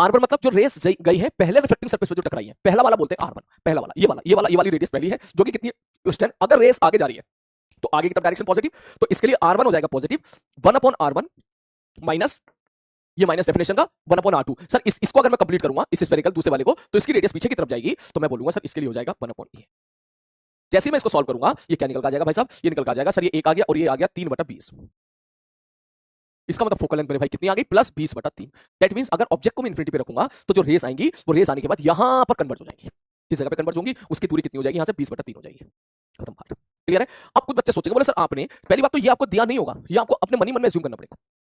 R1 मतलब जो race गई है पहले रिफ्लेक्टिंग सरफेस पे जो टकराई है, पहला वाला बोलते हैं R1, पहला वाला, ये वाली रेडियस पहली है, जो कि कितनी है, अगर रेस आगे जा रही है तो आगे की तरफ डायरेक्शन पॉजिटिव, तो इसके लिए R1 हो जाएगा पॉजिटिव 1/R1 माइनस, ये माइनस डेफिनेशन का 1/R2। सर इसको अगर मैं कंप्लीट करूंगा इस स्फेरिकल दूसरे वाले को, तो इसकी रेडियस पीछे की तरफ जाएगी, तो मैं बोलूंगा सर इसके लिए हो जाएगा 1/E। जैसे ही मैं इसको सॉल्व करूंगा, ये क्या निकल का जाएगा भाई साहब, ये निकल का जाएगा सर, ये 1 आ गया और ये आ गया 3/20। इसका मतलब फोकल लेंथ मेरे भाई कितनी आ गई, प्लस 20/3। दैट मींस अगर ऑब्जेक्ट को मैं इन्फिनिटी पे रखूंगा तो जो रेस आएंगी वो रेस आने के बाद यहां पर कन्वर्ज हो जाएंगी, जिस जगह पे कन्वर्ज होंगी उसकी दूरी कितनी हो जाएगी, यहां से 20/3 हो जाएगी। खत्म बात, क्लियर है। अब कुछ बच्चे सोचेंगे, बोले सर आपने पहली बात तो ये आपको दिया नहीं होगा, ये आपको अपने मन ही मन में अज्यूम करना पड़ेगा।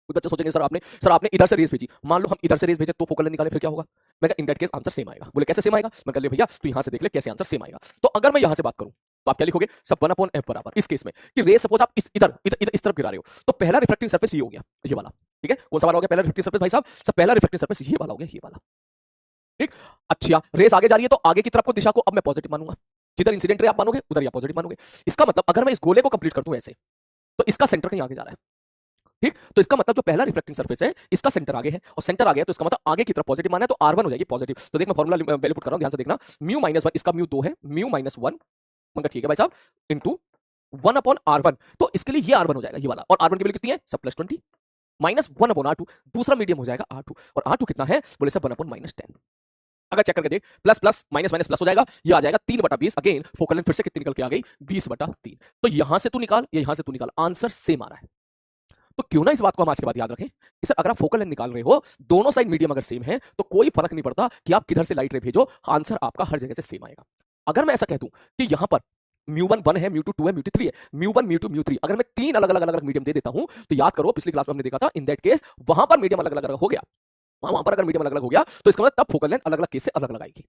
कुछ बच्चे सोचेंगे सर आपने इधर से रेस भेजी, मान लो हम इधर से रेस भेजे तो फोकल लेंथ निकाले, फिर क्या होगा। मैं in that case answer same आएगा। बोले कैसे सेम आएगा, मैं कह लिया भैया तू यहां से देख ले कैसे आंसर सेम आएगा। तो अगर मैं यहां से बात करूं तो आप क्या लिखोगे, सब 1/f बराबर, इस केस में कि रेस सपोज आप इधर इस तरफ गिरा रहे हो, तो पहला रिफ्लेक्टिंग सरफेस ये हो गया, ये वाला, ठीक है। कौन सा वाला हो गया पहला रिफ्लेक्टिंग सरफेस भाई साहब, सब पहला रिफ्लेक्टिंग सरफेस ये वाला हो गया, ये वाला, ठीक। अच्छा रेस आगे जा रही है तो आगे की तरफ को दिशा को अब मैं पॉजिटिव मानूंगा, जिधर इंसिडेंट रे आप मानोगे उधर आप पॉजिटिव मानोगे। इसका मतलब अगर मैं इस गोले को कंप्लीट कर दूं ऐसे, तो इसका सेंटर कहीं आगे जा रहा है, ठीक। तो इसका मतलब जो पहला रिफ्लेक्टिंग सरफेस है इसका सेंटर आगे है, और सेंटर आगे है तो इसका मतलब आगे की तरफ पॉजिटिव माना है, तो R1 हो जाएगी पॉजिटिव। तो देख मैं फॉर्मूला वैल्यू पुट कर रहा हूं, ध्यान से देखना, μ-1, इसका μ2 है, μ-1 मगर ठीक है भाई साहब, इंटू 1/R1, तो इसके लिए ये R1 हो जाएगा ये वाला, और R1 की वैल्यू कितनी है सब +20 माइनस 1/R2, दूसरा मीडियम हो जाएगा R2, और R2 कितना है बोले सब 1/-10। अगर चेक करके देख, plus plus minus minus plus हो जाएगा, ये आ जाएगा 3/20। अगेन फोकल लेंथ फिर से कितनी निकल के आ गई, 20/3। तो यहां से तू निकाल, ये यहां से तू निकाल, आंसर सेम आ रहा है। तो क्यों ना इस बात को हम आज के बाद याद रखें कि सर अगर आप फोकल लेंथ निकाल रहे हो, दोनों साइड मीडियम अगर सेम है, तो कोई फर्क नहीं पड़ता कि आप किधर से लाइट रे भेजो, आंसर आपका हर जगह से सेम आएगा। अगर मैं ऐसा कह दूं कि यहां पर μ1 1 है, μ2 2 है, μ3 3 है, μ1 μ2 μ3, अगर मैं तीन अलग अलग मीडियम दे देता हूं, तो याद करो पिछली क्लास में हमने देखा था, इन दैट केस वहां पर मीडियम अलग अलग हो गया, वहां पर अगर मीडियम अलग अलग हो गया तो इसका मतलब तब फोकल लेंथ अलग अलग केस से अलग अलग आएगी।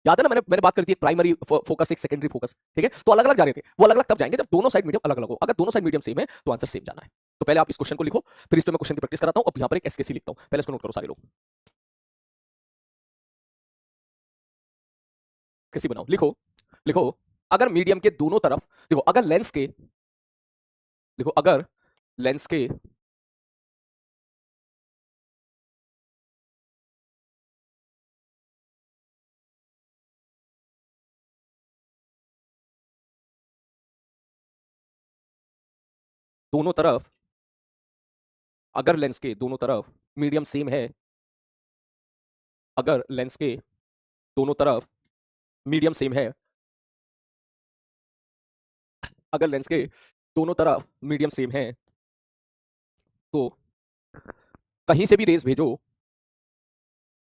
याद है ना, मैंने बात करी थी, एक प्राइमरी फोकस एक सेकेंडरी फोकस, ठीक है। तो अलग अलग जा रहे थे, वो अलग अलग तब जाएंगे जब दोनों साइड मीडियम अलग अलग हो। अगर दोनों साइड मीडियम सेम है तो आंसर सेम जाना है। तो पहले आप इस क्वेश्चन को लिखो, फिर इस पे मैं क्वेश्चन की प्रैक्टिस कराता हूं। अब यहां पर एक एसकेसी लिखता हूं, पहले इसको नोट करो सारे लोग, कैसी बनाओ, लिखो लिखो। अगर मीडियम के दोनों तरफ देखो, अगर लेंस के देखो, अगर लेंस के दोनों तरफ, अगर लेंस के दोनों तरफ मीडियम सेम है, अगर लेंस के दोनों तरफ मीडियम सेम है, अगर लेंस के दोनों तरफ मीडियम सेम है, तो कहीं से भी रेस भेजो,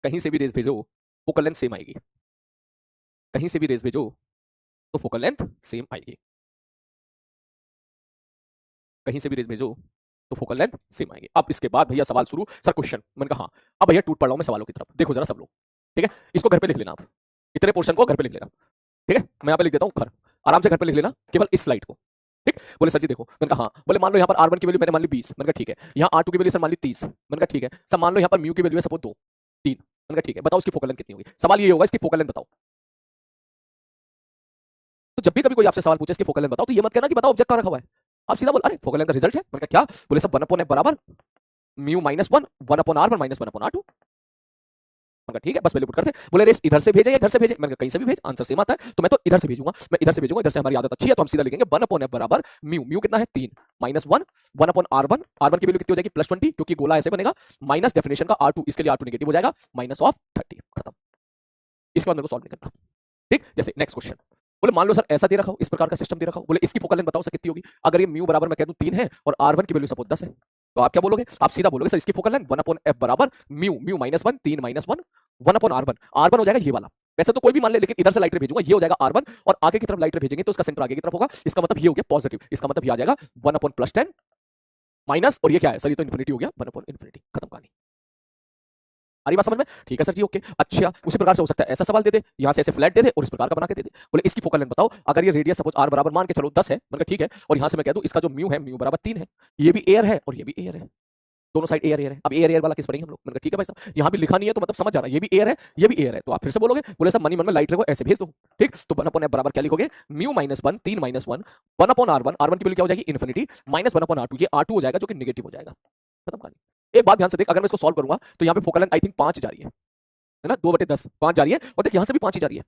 कहीं से भी रेस भेजो फोकल लेंथ सेम आएगी, कहीं से भी रेस भेजो तो फोकल लेंथ सेम आएगी, कहीं से भी रेस भेजो तो फोकल लेंथ सेम आएगी। अब इसके बाद भैया सवाल शुरू, सर क्वेश्चन, मैंने कहा हाँ। अब भैया टूट पड़ रहा हूं मैं सवालों की तरफ, देखो जरा सब लोग, ठीक है। इसको घर पे लिख लेना आप, इतने पोर्शन को घर पे लिख लेना, ठीक है। मैं यहाँ पे लिख देता हूँ घर, आराम से घर पे लिख लेना केवल इस स्लाइड को, ठीक। बोले सर जी देखो, मैंने कहा हाँ। बोले मान लो यहाँ पर R1 की वैल्यू मैंने मान ली 20, मैंने कहा ठीक है। यहाँ R2 की वैल्यू सर मान ली 30, मैंने कहा ठीक है। सर मान लो यहाँ पर म्यू की वैल्यू है सपोज 2 3, मैंने कहा ठीक है। बताओ इसकी फोकल लेंथ कितनी होगी, सवाल ये होगा इसकी फोकल लेंथ बताओ। तो जब भी कभी कोई आपसे सवाल पूछे इसकी फोकल लेंथ बताओ, तो ये मत कहना कि बताओ ऑब्जेक्ट कहां रखा हुआ है, आप सीधा बोल अरे फोकल लेंथ का रिजल्ट है। मैंने कहा क्या, बोले सब 1/f बराबर μ-1 1/R1 माइनस 1/R2। मैंने कहा ठीक है, बस वैल्यू पुट करते। बोले रेस इधर से भेजे या इधर से भेजे, मैंने कहा कहीं से भी भेज, आंसर सेम आता है। तो मैं तो इधर से भेजूंगा, मैं इधर से भेजूंगा, इधर से हमारी आदत अच्छी है, तो हम सीधा लिखेंगे 1/f बराबर म्यू कितना है 3 माइनस 1 1/R1, R1 की वैल्यू कितनी हो जाएगी +20, क्योंकि गोला ऐसे बनेगा, माइनस डेफिनेशन का R2, इसके लिए R2 नेगेटिव हो जाएगा, -30। खत्म, इसके बाद मेरे को सॉल्व नहीं करना, ठीक। जैसे नेक्स्ट क्वेश्चन, बोले मान लो सर ऐसा दे रखा हो, इस प्रकार का सिस्टम दे रखा हो, बोले इसकी फोकल लेंथ बताओ सर कितनी होगी। अगर ये म्यू बराबर मैं कह दूं 3 है और R1 की वैल्यू सपोज 10 है, तो आप क्या बोलोगे, आप सीधा बोलोगे सर इसकी फोकल लेंथ 1/f बराबर म्यू -1 3 -1 1/R1, R1 हो जाएगा ये वाला। वैसे तो कोई भी मान ले, लेकिन इधर से लाइट रे भेजूंगा, ये हो जाएगा R1, और आगे की तरफ लाइट रे भेजेंगे तो इसका सेंटर आगे की तरफ होगा, इसका मतलब ये हो गया पॉजिटिव, इसका मतलब ये आ जाएगा 1/+10 माइनस, और ये क्या है सर, ये तो इन्फिनिटी हो गया 1/∞। खत्म कहानी, आ रही बात समझ में, ठीक है सर जी ओके। अच्छा उसी प्रकार से हो सकता है ऐसा सवाल दे दे, यहाँ से ऐसे फ्लैट दे दे और इस प्रकार का बना के दे दे। बोले इसकी फोकल लेंथ बताओ, अगर ये रेडियस सपोज r बराबर मान के चलो 10 है, मतलब ठीक है, और यहाँ से मैं कह दूं इसका जो म्यू है म्यू बराबर 3 है, ये भी एयर है और ये भी एयर है, दोनों साइड एयर एयर है। अब एयर एयर वाला किस पढ़ेंगे हम लोग, मैंने कहा ठीक है भाई साहब, यहाँ भी लिखा नहीं है तो मतलब समझ जा रहा है, ये भी एयर है ये भी एयर है, तो आप फिर से बोलोगे, बोले सर मनी मन में लाइट रे को ऐसे भेज दो, ठीक। तो 1/f बराबर क्या लिखोगे, म्यू-1 3 -1 1/R1, R1 की वैल्यू क्या हो जाएगी इन्फिनिटी, माइनस 1/R2, ये R2 हो जाएगा जो कि नेगेटिव हो जाएगा। खत्म कहानी। एक बात ध्यान से देख, अगर मैं इसको सॉल्व करूंगा तो यहाँ पे फोकल लेंथ आई थिंक 5 जा रही है, है ना, 2/10 5 जा रही है, और देख यहां से भी 5 ही जा रही है,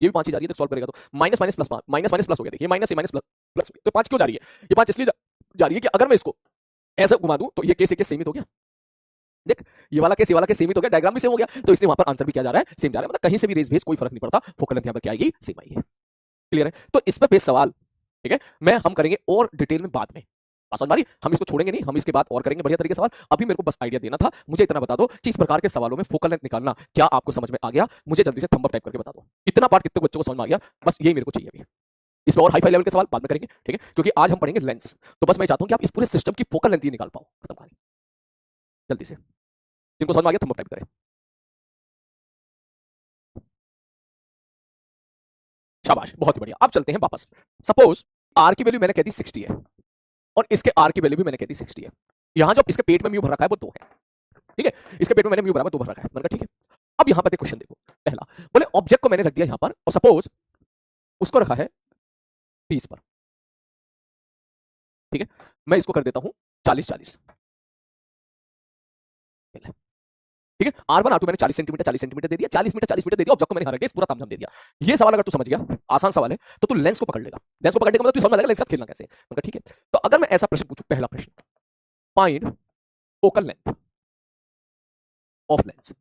ये भी 5 ही जा रही है, तो सॉल्व करेगा तो minus minus plus, minus minus plus हो गया, देखिए माइनस से माइनस प्लस प्लस, तो 5 क्यों जा रही है, ये 5 इसलिए जा रही है कि अगर मैं इसको ऐसा घुमा दूं तो ये केस सीमित हो गया, देख ये वाला केस, ये वाला केस सीमित हो गया, डायग्राम भी सेम हो गया, तो इसलिए वहां पर आंसर भी क्या जा रहा है, सेम जा रहा है, मतलब कहीं से भी रेस भेज कोई फर्क नहीं पड़ता, फोकल लेंथ यहां पर क्या आएगी, सेम आएगी। क्लियर है, तो इस पर बेस सवाल, ठीक है, हम करेंगे और डिटेल में बाद में, समझ मारी, हम इसको छोड़ेंगे नहीं, हम इसके बाद और करेंगे बढ़िया तरीके से सवाल, अभी मेरे को बस आइडिया देना था, मुझे इतना बता दो कि इस प्रकार के सवालों में फोकल लेंथ निकालना क्या आपको समझ में आ गया, मुझे जल्दी से थंब अप टाइप करके बता दो, इतना पार्ट कितने बच्चों को समझ में आ गया, बस यही मेरे को चाहिए अभी, इसमें और हाई फाई लेवल के सवाल बाद में करेंगे, ठीक है, क्योंकि आज हम पढ़ेंगे लेंस, तो बस मैं चाहता हूं कि आप इस पूरे सिस्टम की फोकल लेंथ निकाल पाओ, खत्म कहानी, जल्दी से, जिनको समझ में आ गया थंब अप टाइप करें, शाबाश, बहुत ही बढ़िया। अब चलते हैं वापस, सपोज आर की वैल्यू मैंने कह दी 60 है, और इसके आर की वैल्यू भी मैंने कह दी 60 है, यहां जो इसके पेट में म्यू भर रखा है वो 2 है, ठीक है, इसके पेट में मैंने म्यू बराबर 2 भर रखा है, मैंने कहा ठीक है, अब यहां पर क्वेश्चन देखो, पहला बोले ऑब्जेक्ट को मैंने रख दिया यहां पर, और सपोज उसको रखा है 30 पर, ठीक है, मैं इसको कर देता हूं 40-40, ठीक है, R1 R2 मैंने 40 सेंटीमीटर 40 सेंटीमीटर दे दिया, 40 मीटर 40 मीटर दे दिया, ऑब्जेक्ट को मैंने यहां रख दिया, इस पूरा तामझाम दे दिया, ये सवाल अगर तू समझ गया, आसान सवाल है, तो तू लेंस को पकड़ लेगा, लेंस को पकड़ने का मतलब तू समझ लेगा लेंस का खेलना कैसे, मतलब ठीक है, तो अगर मैं ऐसा प्रश्न पूछूं, पहला प्रश्न, find focal length of lens,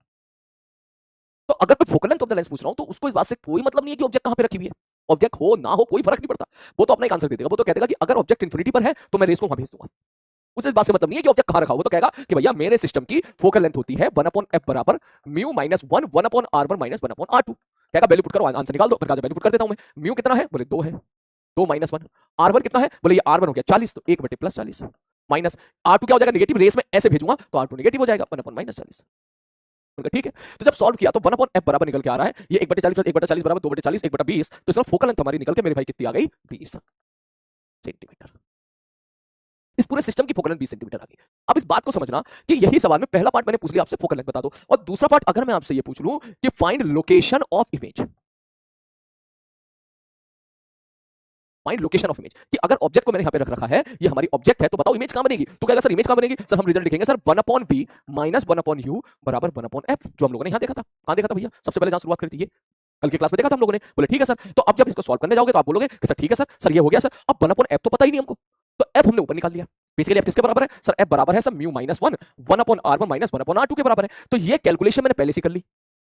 तो अगर मैं focal length of the lens पूछ रहा हूं तो उसको इस बात से कोई मतलब नहीं है कि ऑब्जेक्ट कहां पे रखी हुई है, ऑब्जेक्ट हो ना हो कोई फर्क नहीं पड़ता, वो तो अपना एक आंसर दे देगा, वो तो कह देगा कि अगर ऑब्जेक्ट इंफिनिटी पर है तो मैं रेस को वहां भेज दूंगा, उसे इस बात से मतलब नहीं है कि ऑब्जेक्ट कहां रखा, वो तो कहेगा कि भैया मेरे सिस्टम की फोकल लेंथ होती है 1/f बराबर mu minus 1 1/r1 minus 1/r2, कहेगा वैल्यू पुट करो, आंसर निकाल दो, फिर वैल्यू पुट कर देता हूं मैं, म्यू कितना है, बोले 2 है, 2 माइनस 1, R1 कितना है, बोले ये R1 हो गया 40, तो 1/+40 माइनस R2 क्या हो जाएगा, नेगेटिव, रेस में ऐसे भेजूंगा तो R2 नेगेटिव हो जाएगा 1/-40, ठीक है, तो जब सॉल्व किया तो 1/f बराबर निकल के आ रहा है, ये 1/40 1/40 बराबर 2/40 1/20, तो इसमें फोकल लेंथ हमारी निकल के मेरे भाई कितनी आ गई, 20 सेंटीमीटर, इस पूरे सिस्टम की फोकल लेंथ 20 सेंटीमीटर आ गई। अब इस बात को समझना कि यही सवाल में पहला पार्ट मैंने पूछ लिया आपसे, फोकल लेंथ बता दो, और दूसरा पार्ट अगर मैं आपसे ये पूछ लूं कि find location of image, find location of image, कि अगर ऑब्जेक्ट को मैंने यहां पे रख रखा है, ये हमारी ऑब्जेक्ट है, तो बताओ इमेज कहां बनेगी, तो कहेगा सर इमेज कहां बनेगी, सर हम रिजल्ट लिखेंगे सर 1/v माइनस 1/u बराबर 1/f, जो हम लोगों ने यहां देखा था, कहां देखा था भैया, सबसे पहले जहां शुरुआत करी थी, ये कल की क्लास में देखा था हम लोगों ने, बोले ठीक है सर, तो अब जब इसको सॉल्व करने जाओगे तो आप बोलोगे कि सर ठीक है सर ये हो गया सर, अब 1/f तो पता ही नहीं हमको, तो f हमने ऊपर निकाल लिया, बेसिकली f किसके बराबर है सर, f बराबर है sir mu minus 1 1/r1 minus 1/r2 के बराबर है, तो ये कैलकुलेशन मैंने पहले से कर ली,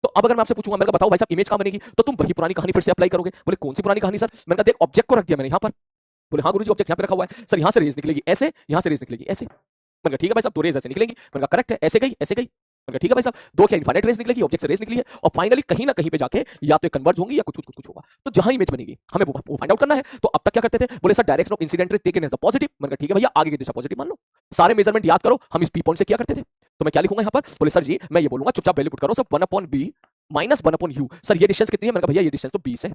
तो अब अगर मैं आपसे पूछूंगा, मैंने कहा बताओ भाई साहब इमेज कहां बनेगी, तो तुम वही पुरानी कहानी फिर से अप्लाई करोगे, बोले कौन सी पुरानी कहानी सर, मैंने कहा देख ऑब्जेक्ट को रख दिया मैंने यहां पर, बोले हाँ गुरुजी ऑब्जेक्ट यहां पे रखा हुआ है, सर यहां से रेज निकलेगी ऐसे, यहां से रेज निकलेगी ऐसे, मैंने कहा ठीक है भाई साहब, दो रेज ऐसे निकलेंगी, मैंने कहा करेक्ट है, ऐसे गई ऐसे गई, मैंने कहा ठीक है भाई साहब, दो क्या इनफाइनाइट रेज निकलेगी, ऑब्जेक्ट से रेज निकली है, और फाइनली कहीं ना कहीं पे जाके या तो कन्वर्ज होंगी या कुछ होगा, तो जहां इमेज बनेगी हमें वो फाइंड आउट करना है, तो अब तक क्या करते थे, बोले sir direction of incident ray taken as the positive, मैंने कहा ठीक है भैया आगे की दिशा पॉजिटिव मान लो, सारे मेजरमेंट याद करो, हम इस पी पॉइंट से क्या करते थे, तो मैं क्या लिखूंगा यहां पर, बोले सर जी मैं ये बोलूंगा चुपचाप वैल्यू पुट करो sir 1/v minus 1/u, sir ये डिस्टेंस कितनी है, मैंने कहा भैया ये डिस्टेंस तो 20 है,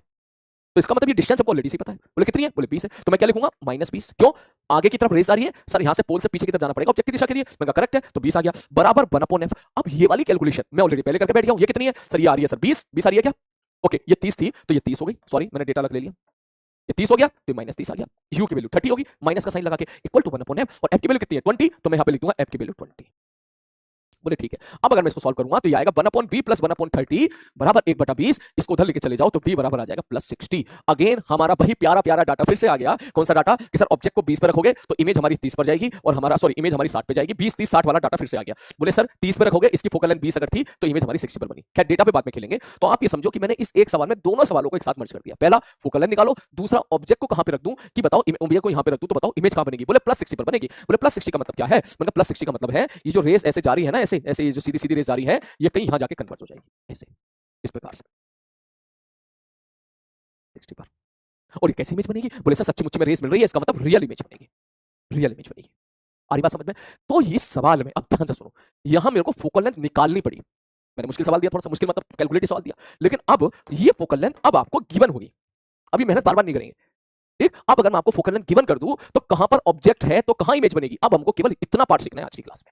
तो इसका मतलब ये डिस्टेंस हमको ऑलरेडी से पता है, बोले कितनी है, बोले 20 है, तो मैं क्या लिखूंगा -20, क्यों, आगे की तरफ रेस आ रही है सर, यहां से पोल से पीछे की तरफ जाना पड़ेगा ऑब्जेक्ट की दिशा के लिए, मैंने कहा करेक्ट है, तो 20 आ गया बराबर 1/f, अब ये वाली कैलकुलेशन मैं ऑलरेडी पहले करके बैठ गया हूं, ये कितनी है सर, ये आ रही है सर 20 आ रही है क्या, ओके ये 30 थी तो ये 30 हो गई, सॉरी मैंने डेटा अलग ले लिया, ये 30 हो गया तो -30 आ गया, u की वैल्यू 30 होगी, माइनस का साइन लगा के इक्वल टू 1/f, और f की वैल्यू कितनी है 20, तो मैं यहां पे लिख दूंगा f की वैल्यू 20, बोले ठीक है, अब अगर मैं इसको सॉल्व करूंगा तो ये आएगा 1/v प्लस 1/30 बराबर 1/20, इसको उधर लेके चले जाओ तो v बराबर आ जाएगा +60, अगेन हमारा वही प्यारा प्यारा डाटा फिर से आ गया, कौन सा डाटा कि सर ऑब्जेक्ट को 20 पर रखोगे तो इमेज हमारी 30 पर जाएगी, और हमारा सॉरी इमेज हमारी 60 पे जाएगी, 20 30 60 वाला डाटा फिर से आ गया, बोले सर 30 पे रखोगे, इसकी फोकल लेंथ 20 अगर थी तो इमेज हमारी 60 पर बनी, खैर डेटा पे बाद में खेलेंगे, तो आप ये समझो कि मैंने इस एक सवाल में दोनों सवालों को एक साथ मर्ज कर दिया, पहला फोकल लेंथ निकालो, दूसरा ऑब्जेक्ट को कहां पे रख दूं, कि बताओ ऑब्जेक्ट को यहां पे रख दूं तो बताओ इमेज कहां बनेगी, बोले +60 पर बनेगी, बोले +60 का मतलब क्या है, मतलब +60 का मतलब है ये जो रेस ऐसे जा रही है ना, ऐसे ऐसे ये जो सीधी सीधी रेस जा रही है ये कहीं यहां जाके कन्वर्ट हो जाएगी ऐसे, इस प्रकार से 60 पर, और ये कैसी इमेज बनेगी, बोले सर सच्ची-मुच्ची में रेस मिल रही है, इसका मतलब रियल इमेज बनेगी, रियल इमेज बनेगी, आ रही बात समझ में, तो इस सवाल में अब ध्यान से सुनो, यहां मेरे को फोकल लेंथ निकालनी पड़ी, मैंने मुश्किल सवाल दिया, थोड़ा सा मुश्किल मतलब कैलकुलेटिव सवाल दिया, लेकिन अब ये फोकल लेंथ अब आपको गिवन होगी, अभी मेहनत बार बार नहीं करेंगे, ठीक, अब अगर मैं आपको फोकल लेंथ गिवन कर दूं तो कहां पर ऑब्जेक्ट है तो कहां इमेज बनेगी, अब हमको केवल इतना पार्ट सीखना है आज की क्लास में,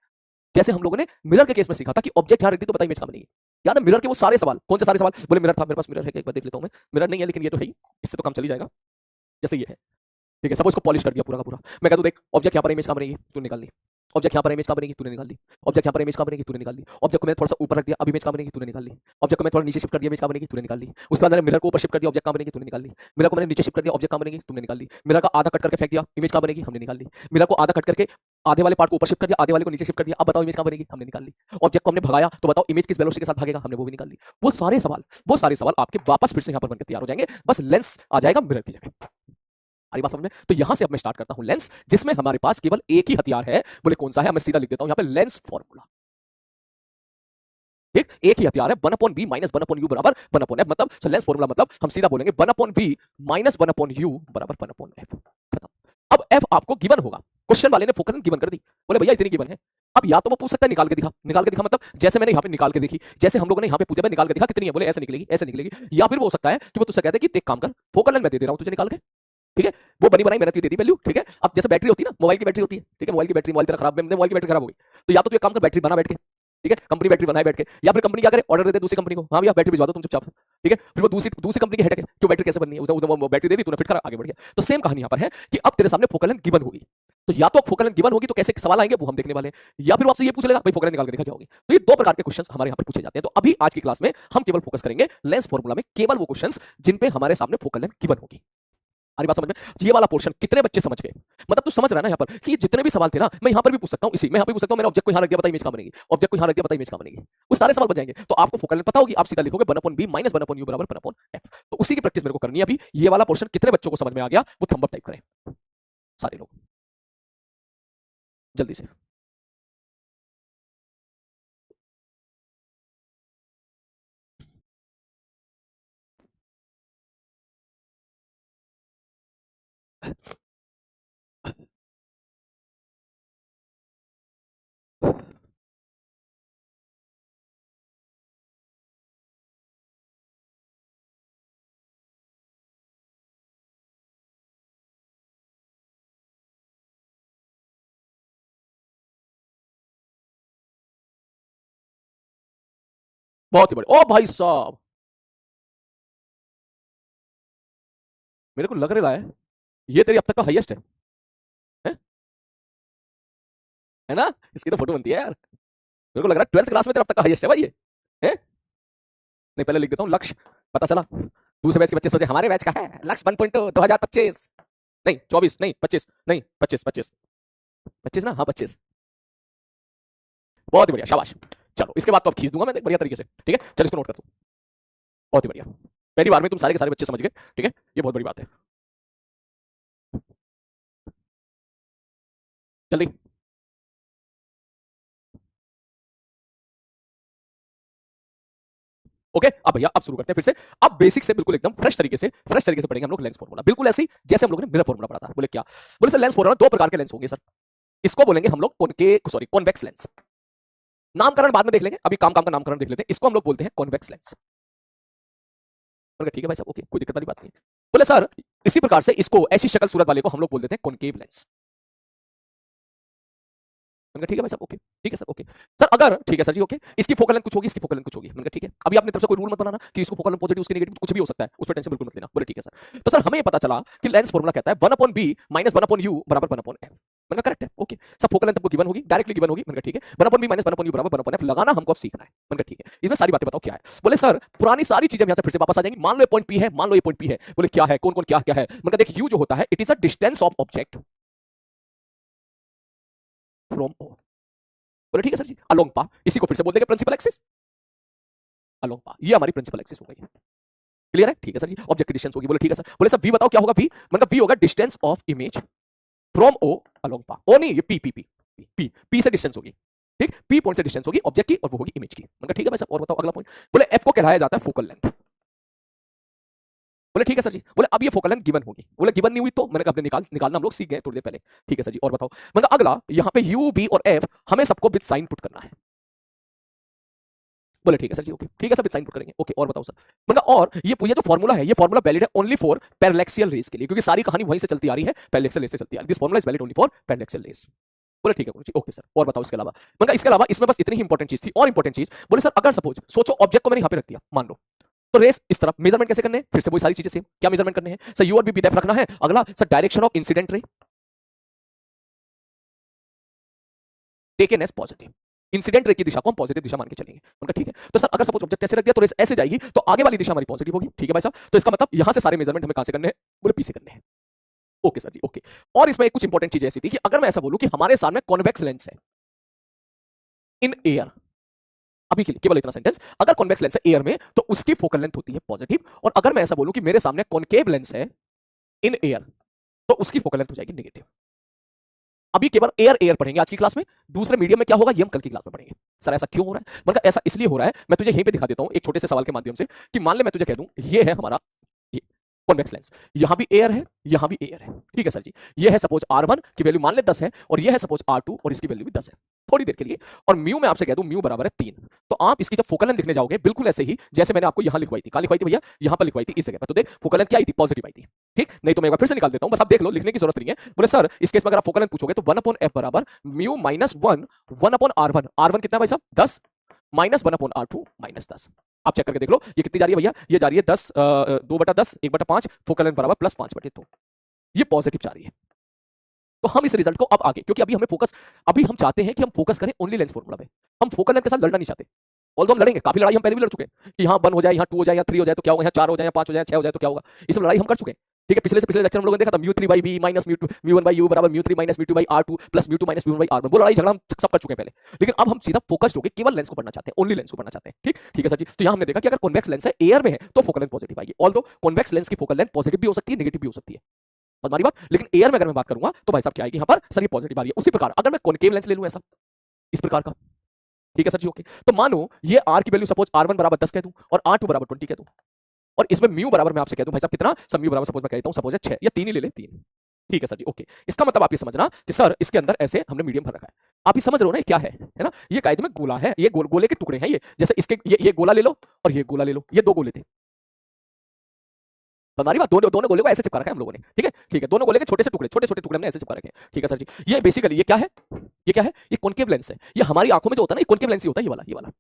जैसे हम लोगों ने मिरर के केस में सीखा था कि ऑब्जेक्ट यहां रख दी तो बताइए इमेज कहां बनेगी, याद है मिरर के वो सारे सवाल, कौन से सारे सवाल, बोले मिरर था, मेरे पास मिरर है, एक बार देख लेता हूं मैं, मिरर नहीं है लेकिन ये तो है ही, इससे तो काम चल ही जाएगा, जैसे ये है, ठीक है, सपोज इसको पॉलिश कर दिया पूरा का पूरा, मैं कह दूं देख ऑब्जेक्ट यहां पर इमेज कहां बनेगी, तू निकाल ली, ऑब्जेक्ट यहाँ पर इमेज कहाँ बनेगी, तूने निकाल ली। ऑब्जेक्ट यहाँ पर इमेज कहाँ बनेगी, तूने निकाल ली। ऑब्जेक्ट को मैंने थोड़ा सा ऊपर रख दिया, अब इमेज कहाँ बनेगी, तूने निकाल ली। ऑब्जेक्ट को मैं थोड़ा नीचे शिफ्ट कर दिया, इमेज कहाँ बनेगी, तूने निकाल ली। उसके बाद मैंने मिरर को ऊपर शिफ्ट कर दिया, ऑब्जेक्ट कहाँ बनेगी, तूने निकाल ली। मिरर को मैंने नीचे शिफ्ट कर दिया, ऑब्जेक्ट कहाँ बनेगी, तुमने निकाल ली। मिरर का आधा कट करके फेंक दिया, इमेज कहाँ बनेगी, हमने निकाल ली। मिरर को आधा कट करके आधे वाले पार्ट को ऊपर शिफ्ट कर दिया, आधे वाले को नीचे शिफ्ट कर दिया, अब बताओ इमेज कहाँ बनेगी, हमने निकाल ली। ऑब्जेक्ट को हमने भगाया, तो बताओ इमेज किस वेलोसिटी के साथ भागेगा, हमने वो भी निकाल ली। वो सारे सवाल आपके वापस फिर से यहाँ पर बनकर तैयार हो जाएंगे, बस लेंस आ जाएगा मिरर की जगह। आ रही बात समझ में? तो यहां से अब मैं स्टार्ट करता हूं लेंस, जिसमें हमारे पास केवल एक ही हथियार है। बोले कौन सा है, मैं सीधा लिख देता हूं यहां पे लेंस फॉर्मूला। ठीक, एक ही हथियार है, 1/b माइनस 1/u बराबर 1/f। मतलब लेंस फॉर्मूला मतलब हम सीधा बोलेंगे 1/v माइनस 1/u बराबर 1/f। खत्म। अब f आपको गिवन होगा, क्वेश्चन वाले ने फोकस गिवन कर दी, बोले भैया इतनी गिवन है। अब या तो वो पूछ सकता है निकाल के दिखा, निकाल के दिखा मतलब जैसे मैंने यहाँ पे निकाल के देखी, जैसे हम लोगों ने यहाँ पे पूछा भाई निकाल के दिखा कितनी है, बोले ऐसे निकलेगी, ऐसे निकलेगी। या फिर वो हो सकता है कि वो तुझसे कहते हैं कि एक काम कर, फोकल लेंथ मैं दे रहा हूं तुझे निकाल के, ठीक है, वो बनी बनाई मैंने तुझे दे दी वैल्यू, ठीक है। अब जैसे बैटरी होती है ना, मोबाइल की बैटरी होती है, ठीक है, मोबाइल की बैटरी, मोबाइल तेरा खराब, मोबाइल की बैटरी खराब हो गई, तो या तो तू एक काम कर बैटरी बना बैठ के, ठीक है, कंपनी बैटरी बनाए बैठ के, या फिर कंपनी क्या करे ऑर्डर दे दे दूसरी कंपनी को, हाँ भैया बैटरी भिजवा दो तुम चुपचाप, ठीक है। फिर वो दूसरी कंपनी की हेडेक है, क्यों बैटरी कैसे बननी है, उधर बैटरी दे दी तूने, फिट करा आगे बढ़ गया। तो सेम कहानी यहाँ पर है कि अब तेरे सामने फोकल लेंथ गिवन होगी, तो या तो फोकल लेंथ गिवन होगी तो कैसे सवाल आएंगे वो हम देखने वाले हैं, या फिर वो आपसे ये पूछ लेगा भाई फोकल लेंथ निकाल के दिखा क्या होगी। तो ये दो प्रकार के क्वेश्चंस हमारे यहाँ पर पूछे जाते हैं। तो अभी आज की क्लास में हम केवल फोकस करेंगे लेंस फॉर्मूला में, केवल वो क्वेश्चंस जिन पे हमारे सामने फोकल लेंथ गिवन होगी। अरे बात समझ में? ये वाला पोर्शन कितने बच्चे समझ गए, मतलब तू समझ रहा है ना यहाँ पर कि जितने भी सवाल थे ना, मैं यहाँ पर भी पूछ सकता हूँ, इसी मैं यहाँ पे पूछ सकता हूँ, मैंने ऑब्जेक्ट को यहाँ रख दिया, बता इमेज कहाँ बनेगी, ऑब्जेक्ट को यहाँ रख दिया, बता इमेज कहाँ बनेगी, वो सारे सवाल बन जाएंगे। तो आपको फोकल लेंथ पता होगी, आप सीधा लिखोगे 1/b माइनस 1/u बराबर 1/f। तो उसी की प्रैक्टिस मेरे को करनी है अभी। ये वाला पोर्शन कितने बच्चों को समझ में आ गया, वो थंब अप टाइप करें सारे लोग जल्दी से। बहुत ही बड़े, ओ भाई साहब, मेरे को लग रहा है ये तेरी अब तक का हाईएस्ट है ना? इसकी तो फोटो बनती है यार, मेरे को लग रहा है 12th क्लास में तेरा अब तक का हाईएस्ट है भाई ये है? नहीं पहले लिख देता हूँ लक्ष्य, पता चला दूसरे बैच के बच्चे सोचे हमारे बैच का है लक्ष्य 1.2 2025, नहीं 24, नहीं 25, नहीं 25 25 25 ना, हाँ 25। बहुत ही बढ़िया, शाबाश। चलो इसके बाद तो अब खींच दूंगा मैं बढ़िया तरीके से, ठीक है, चल इसको नोट कर दो। बहुत ही बढ़िया, पहली बार में तुम सारे के सारे बच्चे समझ गए, ठीक है, ये बहुत बड़ी बात है। जल्दी। ओके, अब भैया अब शुरू करते हैं फिर से। अब बेसिक से बिल्कुल एकदम फ्रेश तरीके से पढ़ेंगे हम लोग लेंस फॉर्मूला, बिल्कुल ऐसे ही जैसे हम लोगों ने मिरर फॉर्मूला पढ़ा था। बोले क्या? बोले सर लेंस फॉर्मूला दो प्रकार के लेंस होंगे सर, इसको बोलेंगे हम लोग कॉन्वेक्स लेंस। नामकरण बाद में देख लेंगे, अभी काम काम का नामकरण देख लेते हैं। इसको हम लोग बोलते हैं कॉन्वेक्स लेंस। ठीक है भाई साहब, ओके, कोई दिक्कत वाली बात नहीं। बोले सर इसी प्रकार से इसको, ऐसी शक्ल सूरत वाले को हम लोग बोल देते हैं कॉनकेव लेंस। मैंने कहा ठीक है भाई साहब, ओके, ठीक है सर, ओके सर, अगर ठीक है सर जी, ओके, इसकी फोकल लेंथ कुछ होगी, इसकी फोकल लेंथ कुछ होगी। मैंने कहा ठीक है, अभी अपनी तरफ से कोई रूल मत बनाना कि इसको फोकल लेंथ पॉजिटिव, उसकी नेगेटिव, कुछ भी हो सकता है, उस पर टेंशन बिल्कुल मत लेना। बोले ठीक है सर। तो सर हमें पता चला कि लेंस फॉर्मूला कहता है 1/b माइनस 1/u बराबर 1/f। मैंने कहा करेक्ट है, ओके। सब फोकल लेंथ आपको गिवन होगी, डायरेक्टली गिवन होगी। मैंने कहा ठीक है, 1/b माइनस 1/u बराबर 1/f लगाना हमको अब सीखना है। मैंने कहा ठीक है, इसमें सारी बातें बताओ क्या है। बोले सर पुरानी सारी चीजें यहाँ से फिर से वापस आ जाएंगी। मान लो ये पॉइंट पी है, मान लो ये पॉइंट पी है। बोले क्या है, कौन कौन क्या क्या है। मैंने कहा देख, यू जो होता है it is a distance of object from O. बोले ठीक है सर जी, अलोंग पा, इसी को फिर से बोल देंगे प्रिंसिपल एक्सिस। अलोंग पा, ये हमारी प्रिंसिपल एक्सिस हो गई। क्लियर है? ठीक है सर जी, ऑब्जेक्ट की डिस्टेंस होगी। बोले ठीक है सर। बोले सर वी बताओ क्या होगा वी। मतलब वी होगा distance of image from O along पा। ओ नहीं, ये p p p p p से डिस्टेंस होगी, ठीक, पी पॉइंट से डिस्टेंस होगी ऑब्जेक्ट की, और वो होगी इमेज की। मतलब ठीक है भाई साहब, और बताओ अगला पॉइंट। बोले एफ को कहलाया जाता है फोकल लेंथ। बोले ठीक है सर जी। बोले अब ये फोकल लेंथ गिवन होगी। बोले गिवन नहीं हुई तो मैंने कहा अपने निकालना हम लोग सीख गए थोड़ी देर पहले। ठीक है सर जी, और बताओ। मतलब अगला यहाँ पे यू बी और एफ हमें सबको विद साइन पुट करना है। बोले ठीक है सर जी, ओके, ठीक है सर, विद साइन पुट करेंगे, ओके, और बताओ सर। मतलब और ये जो फॉर्मूला है, ये फॉर्मूला वैलिड है ओनली फॉर पैरेलैक्सियल रेस के लिए, क्योंकि सारी कहानी वहीं से चलती आ रही है, पैरेलैक्सियल रेस से चलती आ रही है। This formula is valid only for paraxial rays. बोले ठीक है गुरुजी, ओके सर, और बताओ इसके अलावा। मतलब इसके अलावा इसमें बस इतनी ही इंपॉर्टेंट चीज थी। और इंपॉर्टेंट चीज, बोले सर अगर सपोज सोचो ऑब्जेक्ट को मैंने यहाँ पे रख दिया, मान लो, तो रेस इस तरफ, मेजरमेंट कैसे करने हैं, फिर से वही सारी चीजें सेम। क्या मेजरमेंट करने हैं सर, यू और बी डेप्थ रखना है। अगला sir direction of incident ray, taken as positive. Incident ray की दिशा को हम पॉजिटिव दिशा मान के चलेंगे। उनका ठीक है, तो सर अगर सपोज ऑब्जेक्ट ऐसे रख दिया तो रेस ऐसे जाएगी, तो आगे वाली दिशा हमारी पॉजिटिव होगी। ठीक है भाई साहब, तो इसका मतलब यहां से सारे मेजरमेंट हमें कहां से करने हैं? बोले पी से करने हैं। Okay sir ji, okay. और इसमें कुछ इंपॉर्टेंट चीज ऐसी थी कि अगर मैं ऐसा बोलूं कि हमारे सामने कॉन्वेक्स लेंस है इन एयर, अभी के लिए केवल इतना सेंटेंस, अगर कॉन्वेक्स लेंस है एयर में तो उसकी फोकल लेंथ होती है पॉजिटिव, और अगर मैं ऐसा बोलूं कि मेरे सामने कॉनकेव लेंस है इन एयर तो उसकी फोकल लेंथ हो जाएगी नेगेटिव। अभी केवल एयर एयर पढ़ेंगे आज की क्लास में, दूसरे मीडियम में क्या होगा ये हम कल की क्लास में पढ़ेंगे। सर ऐसा क्यों हो रहा है? मतलब ऐसा इसलिए हो रहा है, मैं तुझे यहीं पे दिखा देता हूं एक छोटे से सवाल के माध्यम से, कि मान ले मैं तुझे कह दूं ये है हमारा कॉन्वेक्स लेंस, यहां भी एयर है यहां भी एयर है। ठीक है सर जी, ये है सपोज R1 की वैल्यू मान ले 10 है, और ये है सपोज R2 और इसकी वैल्यू भी 10 है थोड़ी देर के लिए, और म्यू मैं आपसे कह दूं म्यू बराबर है 3, तो आप इसकी जब फोकल लेंथ लिखने जाओगे बिल्कुल ऐसे ही जैसे मैंने आपको यहां लिखवाई थी। कहां लिखवाई थी भैया? यहां पर लिखवाई थी इस जगह पर। तो देख फोकल लेंथ क्या आई थी? पॉजिटिव आई थी। ठीक, नहीं तो मैं एक बार फिर से निकाल देता हूं, बस आप देख लो, लिखने की जरूरत नहीं है। बोले सर इस केस में अगर आप फोकल लेंथ पूछोगे तो 1/f बराबर म्यू माइनस 1/R1। R1 कितना भाई साहब? 10 माइनस 1/R2 माइनस 10। आप चेक करके देख लो ये कितनी जा रही है भैया? ये जा रही है 10 2/10 1/5, फोकल लेंथ बराबर प्लस 5/2, ये पॉजिटिव जा रही है। तो हम इस रिजल्ट को अब आगे, क्योंकि अभी हमें फोकस, अभी हम चाहते हैं कि हम फोकस करें ओनली लेंस फॉर्मूला पे, हम फोकल लेंथ के साथ लड़ना नहीं चाहते। ऑल्दो हम लड़ेंगे, काफी लड़ाई हम पहले भी लड़ चुके हैं कि यहाँ 1 हो जाए, यहाँ 2 हो जाए, यहाँ 3 हो जाए तो क्या होगा, यहाँ 4 हो जाए, यहाँ 5 हो जाए, 6 हो जाए तो क्या होगा, इस लड़ाई हम कर चुके हैं। ठीक है, पिछले से पिछले लेक्चर में लोगों ने देखा था μ3/b माइनस μ1/u बराबर μ3 minus μ2/r2 plus μ2 minus μ1/r1। वो लड़ाई झगड़ा हम सब कर चुके हैं पहले, लेकिन अब हम सीधा फोकस्ड होकर केवल लेंस को पढ़ना चाहते हैं, ओनली लेंस को पढ़ना चाहते हैं। ठीक, ठीक है सर जी। तो यहाँ हमने देखा कि अगर कॉन्वेक्स लेंस है एयर में है तो फोकल लेंथ पॉजिटिव आएगी, ऑल्दो कॉन्वेक्स लेंस की फोकल लेंथ पॉजिटिव भी हो सकती है नेगेटिव भी हो सकती है, हमारी बात। लेकिन एयर में अगर मैं बात करूंगा तो भाई साहब क्या आएगी यहाँ पर? सर ये पॉजिटिव आ रही है। उसी प्रकार अगर मैं कॉनकेव लेंस ले लूं ऐसा इस प्रकार का, ठीक है सर जी, ओके, तो मानो ये R की वैल्यू सपोज R1 बराबर 10 कह दूं और R2 बराबर 20 कह दूं, और इसमें म्यू बराबर मैं आपसे कह दूं भाई साहब कितना? सब म्यू बराबर सपोज मैं कहता हूं सपोज है 6 या 3 ही ले ले 3। ठीक है सर जी, ओके। इसका मतलब आप ये समझना कि सर इसके अंदर ऐसे हमने मीडियम भर रखा है। आप ये समझ रहे हो ना क्या है ना? ये कायदे में गोला है, ये गोले के टुकड़े हैं, ये जैसे इसके ये गोला ले लो और ये गोला ले लो, ये 2 गोले थे। हमारी बात, दोनों गोले को ऐसे चिपका रखा है हम लोगों ने। ठीक है, ठीक है, दोनों गोले के छोटे से टुकड़े, छोटे छोटे टुकड़े हमने ऐसे चिपका रखे हैं। ठीक है सर जी, ये बेसिकली ये क्या है? ये क्या है? ये कॉनकेव लेंस है। ये हमारी आंखों में जो होता है ना, ये कॉनकेव लेंस ही होता है, ये वाला।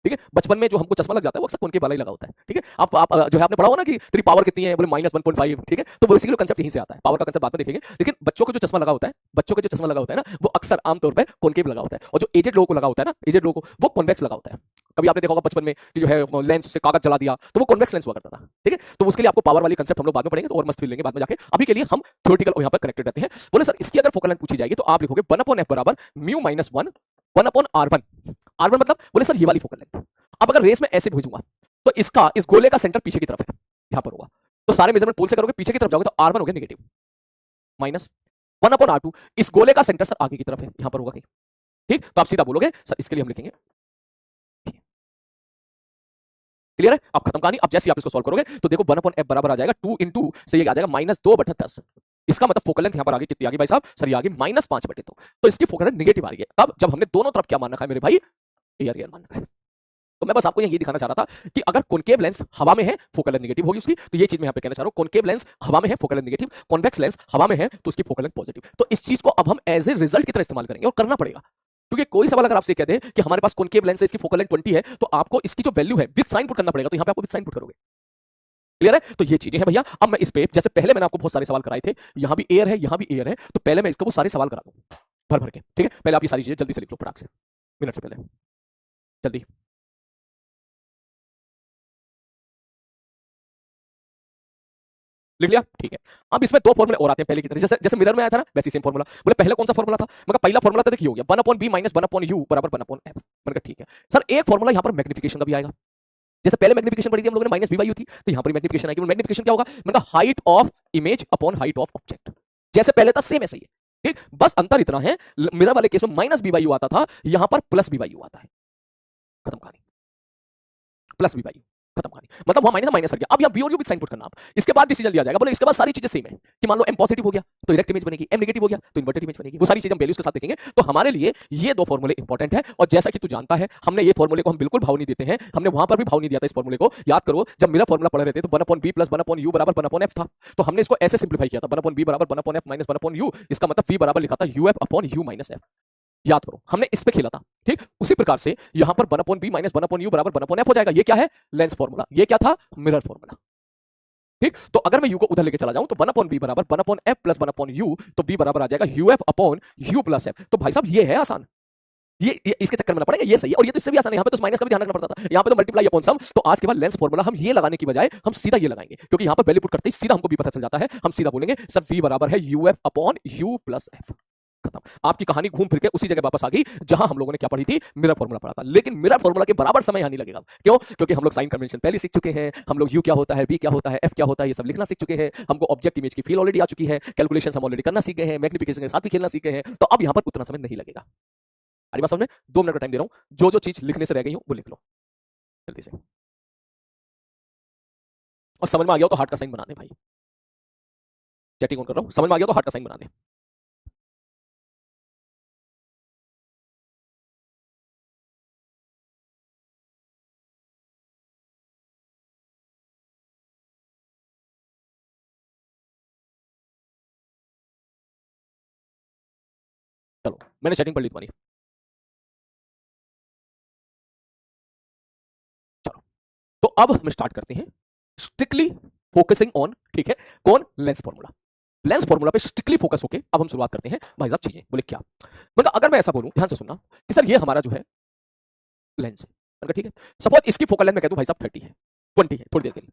ठीक है, बचपन में जो हमको चश्मा लग जाता है वो अक्सर कॉनकेव वाला ही लगा होता है। ठीक है, आप जो है आपने पढ़ा हो ना कि तेरी पावर कितनी है, बोले -1.5। ठीक है, तो बेसिकली कंसेप्ट यहीं से आता है, पावर का कंसेप्ट बाद में देखेंगे। लेकिन बच्चों को जो चश्मा लगा होता है, बच्चों के जो चश्मा लगा होता है ना, वो अक्सर आमतौर पर कॉनकेव लगा होता है, और जो एजेड लोगों को लगा होता है ना, एजेड लोगों को वो कॉन्वेक्स लगा होता है। कभी आपने देखा होगा बचपन में कि जो है लेंस से कागज जला दिया तो वो कॉन्वेक्स लेंस हुआ करता था। ठीक है, तो उसके लिए आपको पावर वाली कंसेप्ट हम लोग बाद में पढ़ेंगे, तो और मस्त फील लेंगे बाद में जाके। अभी के लिए हम थ्योरेटिकल यहाँ पर कनेक्टेड रहते हैं। बोले सर इसकी अगर फोकल लेंथ पूछी जाएगी तो आप लिखोगे 1/f बराबर म्यू माइनस 1/R1। R1 मतलब बोले सर ये वाली फोकल लेंथ। अब अगर रेस में ऐसे भेजूंगा तो इसका इस गोले का सेंटर पीछे की तरफ है, यहां पर होगा, तो सारे मेजरमेंट पोल से करोगे पीछे की तरफ जाओगे तो R1 हो गया नेगेटिव, माइनस 1/R2, इस गोले का सेंटर सर आगे की तरफ है, यहां पर होगा कहीं। ठीक, तो आप सीधा बोलोगे सर इसके लिए हम लिखेंगे, क्लियर है? आप खत्म कहानी। अब जैसे आप इसको सॉल्व करोगे तो देखो 1/f बराबर आ जाएगा 2 इंटू से ये आ जाएगा -2/10। इसका मतलब फोकल लेंथ यहां पर आगे कितनी आ गई भाई साहब? सर ये आ गई -5/2। तो इसकी फोकल लेंथ नेगेटिव आ रही है। तब जब हमने दोनों तरफ क्या मान रखा है मेरे भाई? एयर एयर मान रखा है। तो मैं बस आपको ये दिखाना चाह रहा था कि अगर कॉनकेव लेंस हवा में है फोकल लेंथ नेगेटिव होगी उसकी, तो ये चीज मैं यहां पे कहना चाह रहा हूं, कॉनकेव लेंस हवा में है focal length negative, convex lens हवा में है तो उसकी फोकल लेंथ पॉजिटिव। तो इस चीज को अब हम एज ए रिजल्ट की तरह इस्तेमाल करेंगे, और करना पड़ेगा, क्योंकि कोई सवाल अगर आपसे कहते हैं कि हमारे पास कॉनकेव लेंस है इसकी फोकल लेंथ 20 है, तो आपको इसकी जो वैल्यू है विद साइन पुट करना पड़ेगा, तो यहां पे आपको विद साइन पुट करोगे। क्लियर है? तो ये चीजें हैं भैया। अब मैं इस पे जैसे पहले मैंने आपको बहुत सारे सवाल कराए थे, यहां भी एयर है यहां भी एयर है, तो पहले मैं इसको वो सारे सवाल करा दूं भर भर के। ठीक है, पहले आप ये सारी चीजें जल्दी से लिख लो फटाक से, मिनट से पहले जल्दी। लिख लिया? ठीक है। अब इसमें 2 फॉर्मूले और आते हैं पहले की तरह, जैसे जैसे मिरर में आया था ना वैसे सेम फॉर्मूला। बोले पहले कौन सा फॉर्मूला था? मगर पहला फॉर्मूला तो देखिए हो गया 1/b माइनस 1/u बराबर 1/f। मैंने कहा ठीक है सर, एक फॉर्मूला यहां पर मैग्निफिकेशन का भी आएगा। जैसे पहले मैग्निफिकेशन पढ़ी थी हम लोगों ने -b/u थी, तो यहां पर मैग्निफिकेशन आएगी। मैग्निफिकेशन क्या होगा? मैंने कहा height of image upon height of object. जैसे पहले था सेम ऐसा ही है। ठीक, बस अंतर इतना है मिरर वाले केस में -b/u आता था, यहां पर +b/u आता है। खत्म कहानी, +b/u खत्म कहानी। मतलब वहां माइनस माइनस हट गया। अब यहाँ बी और यू भी साइन पुट करना आप। इसके बाद डिसीजन लिया जाएगा। बोले इसके बाद सारी चीजें सेम है कि मान लो m पॉजिटिव हो गया तो डायरेक्ट इमेज बनेगी, m नेगेटिव हो गया तो इन्वर्टेड इमेज बनेगी। वो सारी चीजें हम वैल्यूज के साथ देखेंगे। तो हमारे लिए ये 2 फॉर्मूले इंपॉर्टेंट है, और जैसा कि तू जानता है हमने ये फॉर्मूले को हम बिल्कुल भाव नहीं देते हैं, हमने वहां पर भी भाव नहीं दिया था इस फॉर्मूले को। याद करो जब मेरा फॉर्मूला पढ़ रहे थे तो 1/b प्लस 1/u बराबर 1/f था, तो हमने इसको ऐसे सिंप्लीफाई किया था 1/b बराबर 1/f माइनस 1/u। इसका मतलब v बराबर लिखा था uf upon u minus f। याद करो हमने इस पे खेला था। ठीक, उसी प्रकार से यहां पर 1/b माइनस 1/u बराबर 1/f हो जाएगा। ये क्या है? Lens formula. ये क्या था? Mirror formula. ठीक, तो अगर मैं u को उधर लेके चला जाऊं तो 1 अपॉन b बराबर 1 upon f plus 1 upon u, तो v बराबर आ जाएगा uf upon u plus f। तो भाई साहब ये है आसान, ये इसके चक्कर में ना पड़ेगा, ये सही है। और ये तो इससे भी आसान है, यहाँ पे तो माइनस का भी ध्यान रखना पड़ता था, यहाँ पे तो मल्टीप्लाई अपॉन सम। तो आज के बाद लेंस फॉर्मूला हम ये लगाने की बजाय हम सीधा ये लगाएंगे, क्योंकि यहाँ पर वैल्यू पुट करते ही सीधा हमको भी पता चल जाता है। हम सीधा बोलेंगे सर v बराबर है uf upon u plus f। खत्म, आपकी कहानी घूम फिर के उसी जगह वापस आ गई जहां हम लोगों ने क्या पढ़ी थी, मिरर फॉर्मूला पढ़ा था। लेकिन मिरर फॉर्मूला के बराबर समय यहां नहीं लगेगा। क्यों? क्योंकि हम लोग साइन कन्वेंशन पहले सीख चुके हैं, हम लोग u क्या होता है, v क्या होता है, f क्या होता है, ये सब लिखना सीख चुके हैं। हमको ऑब्जेक्ट इमेज की फील ऑलरेडी आ चुकी है, कैलकुलेशन हम ऑलरेडी करना सीख गए हैं, मैग्निफिकेशन के साथ भी खेलना सीख गए हैं। तो अब यहां पर उतना समय नहीं लगेगा। अरे बात समझ में, 2 मिनट का टाइम दे रहा हूं, जो जो चीज लिखने से रह गई हो वो लिख लो जल्दी से, और समझ में आ गया हो तो हार्ट का साइन बना दे भाई। चैटिंग ऑन कर रहा हूं, समझ में आ गया तो हार्ट का साइन बना दे। चलो मैंने चैटिंग पढ़ ली तुम्हारी। चलो तो अब हम स्टार्ट करते हैं स्ट्रिक्टली फोकसिंग ऑन, ठीक है, कौन, लेंस फॉर्मूला। लेंस फॉर्मूला पे स्ट्रिक्टली फोकस होके अब हम शुरुआत करते हैं भाई साहब चीजें। बोले क्या, मतलब अगर मैं ऐसा बोलूं, ध्यान से सुनना कि सर ये हमारा जो है लेंस है, ठीक है, सपोज इसकी फोकल लेंथ मैं कह दूं भाई साहब 30 है, 20 है, थोड़ी देर के लिए।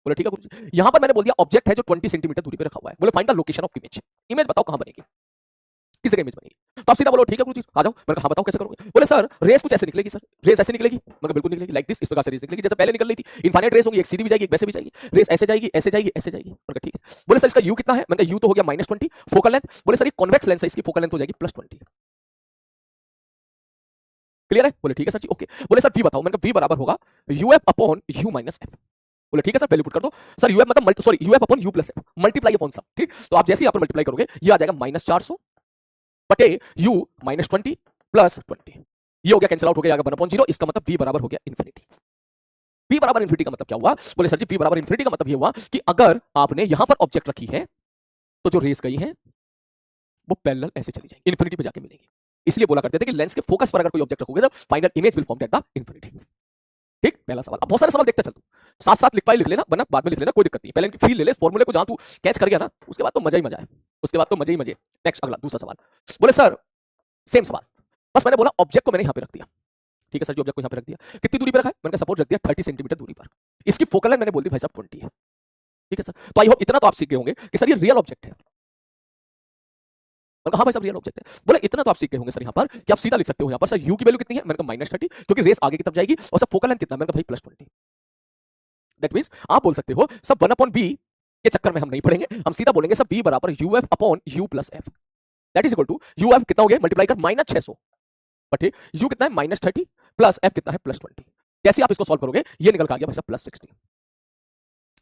बोले ठीक है गुरुजी, यहां पर मैंने बोल दिया ऑब्जेक्ट है जो 20 सेंटीमीटर दूरी पे रखा हुआ है। बोले find the location of image, image बताओ कहां बनेगी, किस जगह इमेज बनेगी। तो आप सीधा बोलो ठीक है गुरुजी आ जाओ। मैंने कहा हाँ बताओ कैसे करोगे। बोले सर रेस कुछ ऐसे निकलेगी, सर रेस ऐसे निकलेगी। मैं बिल्कुल निकलेगी, लाइक दिस, इस प्रकार से रेस निकलेगी जैसे पहले निकल रही थी। इनफाइनाइट रेस होगी, एक सीधी भी जाएगी एक वैसे भी जाएगी, रेस ऐसे जाएगी ऐसे जाएगी ऐसे जाएगी। मैंने कहा ठीक है। बोले सर इसका यू कितना है। मैंने कहा यू तो हो गया -20 फोकल लेंथ। बोले सर ये कॉन्वेक्स लेंस है, इसकी फोकल लेंथ हो जाएगी +20। क्लियर है। बोले ठीक है सर जी ओके। बोले सर वी बताओ। मैंने कहा वी बराबर होगा u f upon u minus f. बोले ठीक है सर वैल्यू पुट कर दो। सर यूएफ मतलब sorry u f upon u plus f multiply upon sum, ठीक। तो आप जैसे ही यहाँ पर मल्टीप्लाई करोगे ये आ जाएगा -400 बटे यू -20 प्लस 20। ये हो गया कैंसिल आउट हो गया 1/0। इसका मतलब v बराबर हो गया इन्फिनिटी। v बराबर इन्फिनिटी का मतलब क्या हुआ। बोले सर जी v बराबर इन्फिनिटी का मतलब ये हुआ कि अगर आपने यहां पर ऑब्जेक्ट रखी है तो जो रेस गई है वो पैरेलल ऐसे चली जाएगी, इन्फिनिटी पे जाके मिलेगी। इसलिए बोला करते थे कि लेंस के फोकस पर अगर कोई ऑब्जेक्ट रखोगे तो final image will form at the infinity. ठीक, पहला सवाल। अब बहुत सारे सवाल देखते चल तू, साथ साथ लिख पाए लिख लेना, वरना बाद में लिख लेना, कोई दिक्कत नहीं। पहले इनकी फील ले ले, इस फॉर्मूले को जहां तू कैच कर गया ना उसके बाद तो मजा ही मजा है, उसके बाद तो मजे ही मजे। नेक्स्ट अगला दूसरा सवाल। बोले सर सेम सवाल, बस मैंने बोला ऑब्जेक्ट को मैंने यहां पे रख दिया। ठीक है सर जी ऑब्जेक्ट को यहां पे रख दिया, कितनी दूरी पे रखा है। मैंने सपोज रख दिया 30 सेंटीमीटर दूरी पर। इसकी फोकल लेंथ मैंने बोल दी भाई साहब 20 है। ठीक है सर, तो आई होप इतना तो आप सीख गए होंगे कि सर ये रियल ऑब्जेक्ट है। हाँ भाई साहब रियल ऑब्जेक्ट है। बोले इतना तो आप सीख गए होंगे सर यहाँ पर कि आप सीधा लिख सकते हो यहाँ पर सर यू की वैल्यू कितनी है। मैंने कहा -30 क्योंकि रेस आगे की तरफ जाएगी, और सर फोकल लेंथ कितना। मैंने कहा भाई +20। दैट मींस आप बोल सकते हो सब 1/b के चक्कर में हम नहीं पढ़ेंगे, हम सीधा बोलेंगे सब v बराबर uf upon u plus f। That is equal to uf कितना हो गया मल्टीप्लाई कर -600 बटे u कितना है -30 प्लस f कितना है +20। कैसे आप इसको सॉल्व करोगे, ये निकल के आ गया भाई साहब +60।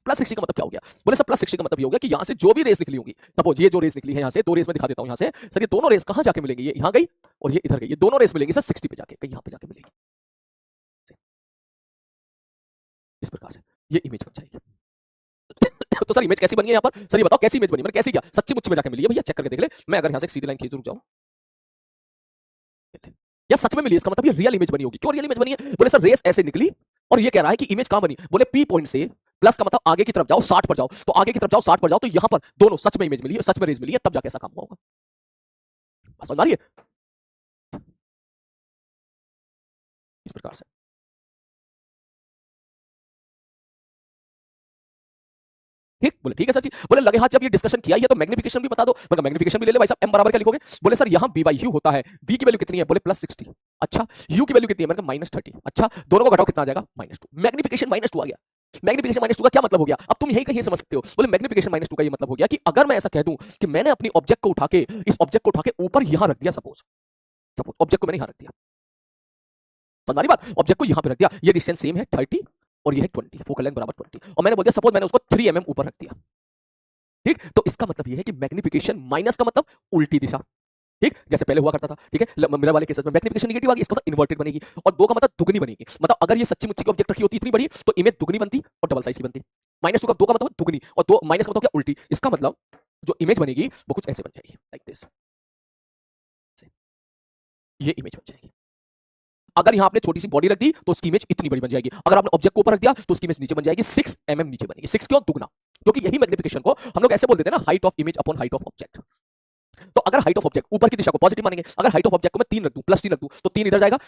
+60 का मतलब क्या हो गया। बोले सर +60 का मतलब ये हो गया कि यहां से जो भी रेस निकली होगी, सपोज ये जो रेस निकली है यहां से, दो रेस में दिखा देता हूं यहां से। सर ये दोनों रेस कहां जाके मिलेंगी, ये यहां गई और ये इधर गई, ये दोनों रेस मिलेंगी सर 60 पे जाके, कहीं यहां पे जाके मिलेगी। इस प्रकार से ये इमेज बन जाएगी। तो सर इमेज कैसी बनी है यहाँ पर, सर ये बताओ कैसी इमेज बनी। मैंने कैसी क्या, सच्ची मुच्ची में जाके मिली है भैया, चेक करके देख ले। मैं अगर यहाँ से एक सीधी लाइन खींच रुक जाऊं, या सच में मिली, इसका मतलब ये रियल इमेज बनी होगी। क्यों रियल इमेज बनी है। बोले सर रेस ऐसे निकली और ये कह रहा है कि इमेज कहां बनी। बोले पी पॉइंट से प्लस का मतलब आगे की तरफ जाओ 60 पर जाओ, तो आगे की तरफ जाओ 60 पर जाओ, तो यहां पर दोनों सच में इमेज मिली है, सच में रेस मिली है, तब जाके ऐसा काम हुआ होगा। समझ आ रही है इस प्रकार से। ठीक, बोले ठीक है सर जी। बोले लगे हाथ जब ये डिस्कशन किया ही है तो मैग्निफिकेशन भी बता दो। मतलब मैग्निफिकेशन भी ले ले भाई साहब, m बराबर क्या लिखोगे। बोले सर यहां b/u होता है, v की वैल्यू कितनी है। बोले +60। अच्छा u की वैल्यू कितनी है। मैंने कहा -30। अच्छा दोनों को घटाओ कितना आ जाएगा -2। मैग्निफिकेशन -2 आ गया। मैग्निफिकेशन -2 का क्या मतलब हो गया, अब तुम यही कहीं समझ सकते हो। बोले मैग्निफिकेशन -2 का ये मतलब हो गया कि अगर मैं ऐसा कह दूं कि मैंने अपनी ऑब्जेक्ट को उठा के, इस ऑब्जेक्ट को उठा के ऊपर यहां रख दिया, सपोज ऑब्जेक्ट को मैंने यहां रख दिया, समझ रही बात, ऑब्जेक्ट को यहां पे रख दिया, ये डिस्टेंस सेम है 30 और ये है 20, फोकल लेंथ बराबर 20, और मैंने बोल दिया सपोज मैंने उसको 3 mm ऊपर रख दिया। ठीक, तो इसका मतलब ये है कि मैग्निफिकेशन माइनस का मतलब उल्टी दिशा। ठीक, जैसे पहले हुआ करता था। ठीक है, मेरे वाले केसेस में मैग्निफिकेशन नेगेटिव आ गई, इसका मतलब इन्वर्टेड बनेगी, और 2 का मतलब दुगनी बनेगी। मतलब अगर ये सच्ची मुच्ची की ऑब्जेक्ट रखी होती इतनी बड़ी तो इमेज दुगनी बनती और डबल साइज की बनती। -2 का 2 का मतलब दुगनी, और 2 माइनस का मतलब क्या उल्टी। इसका मतलब जो इमेज बनेगी वो कुछ ऐसे बन जाएगी, लाइक दिस। ये इमेज बन जाएगी। अगर यहां आपने छोटी सी बॉडी रख दी तो उसकी इमेज इतनी बड़ी बन जाएगी। अगर आपने ऑब्जेक्ट को ऊपर रख दिया तो उसकी इमेज नीचे बन जाएगी 6 mm नीचे बनेगी। 6 क्यों, दुगना। क्योंकि यही मैग्निफिकेशन को हम लोग ऐसे बोल देते हैं ना, height of image upon height of object. तो अगर हाइट ऑफ ऑब्जेक्ट ऊपर की दिशा को पॉजिटिव मानेंगे, अगर हाइट ऑफ ऑब्जेक्ट को मैं 3 रख दूं, +3 रख दूं, तो 3 इधर जाएगा,